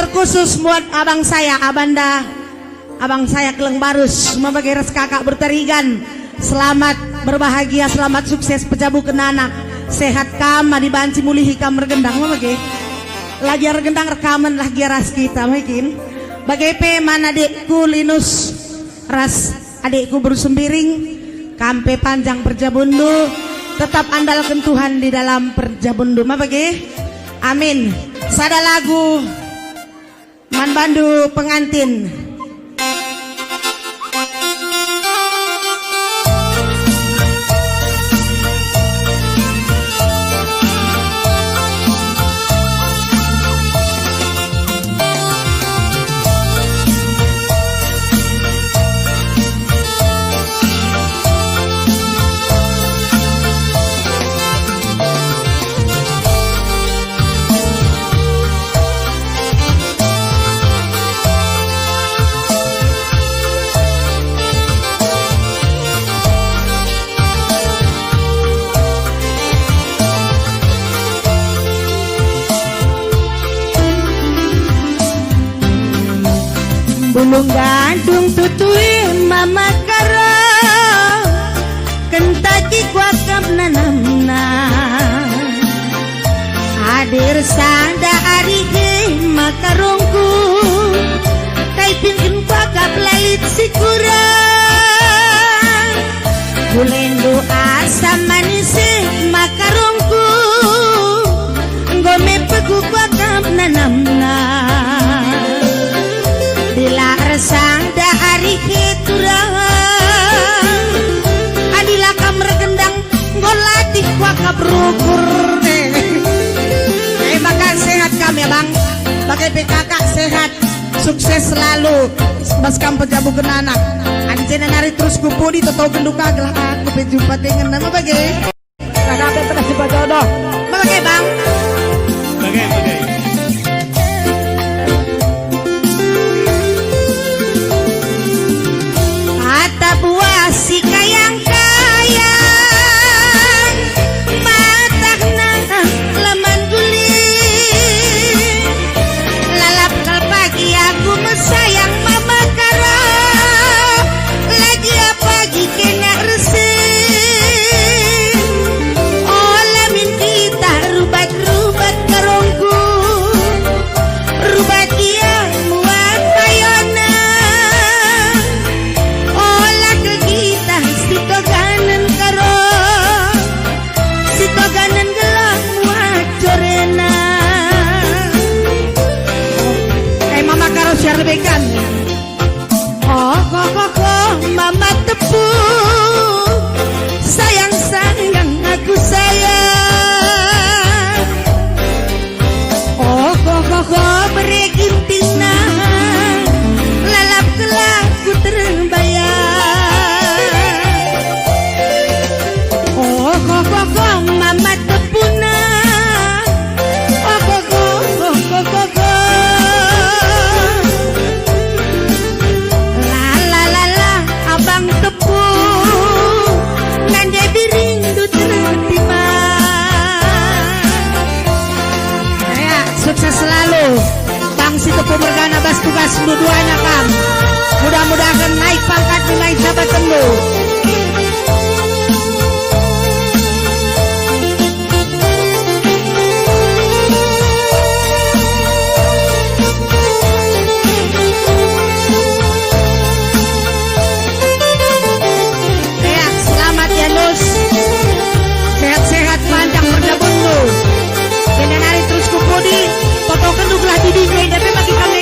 terkhusus buat abang saya, Abanda, abang saya Keleng Barus, sebagai res kakak berterigan. Selamat berbahagia, selamat sukses pejabu kenanak. Sehat kam, dibanci mulihi kam regendang mabage. Lagi regendang rekaman lagi ras kita mungkin. Bagai pe mana adikku Linus ras adikku bersembiring kampe panjang perjabundu. Tetap andalkan Tuhan di dalam perjabundu mabage. Amin. Sada lagu Man Bandu pengantin. Bulung gandung tutui mama karo kentaki kuakam nanamna hadir sanda arige makarongku kaipin kuakap lalit sikura bulendo asam manis makarongku ngome pegu kuakam nanamna sang dari keturang adila kamar gendang ngolatih wakab rukur maka sehat kami ya bang bagai PKK sehat sukses selalu baskam pejabu kenanak anjena nari terus kupudi tetau kenduka gelah aku berjumpa dengan nama bagai karena apa pernah jumpa jodoh bagai bang bagai buah si kayang-kayang matak nang leman guling lalap kal pagi aku mesayang mama karo lagi pagi kena resing oh lamin kita rubat-rubat karongku rubat dia muat payona sitoganan karo sitoganan gelap muat jorena mama karo siar bekan oh kok mama tepu sayang aku sayang oh kok beregintina lalap kelaku terbayang kok mama tepuna oh kok la abang tepu nande birindu terima ya sukses selalu bang si tepu mergana bas tugas dua-duanya kang mudah-mudahan naik pangkat naik jabatan lu. Sehat-sehat panjang berjabun lu kena nari terus kupudi foto kenduklah di DJ tapi bagi kami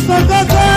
go, go, go.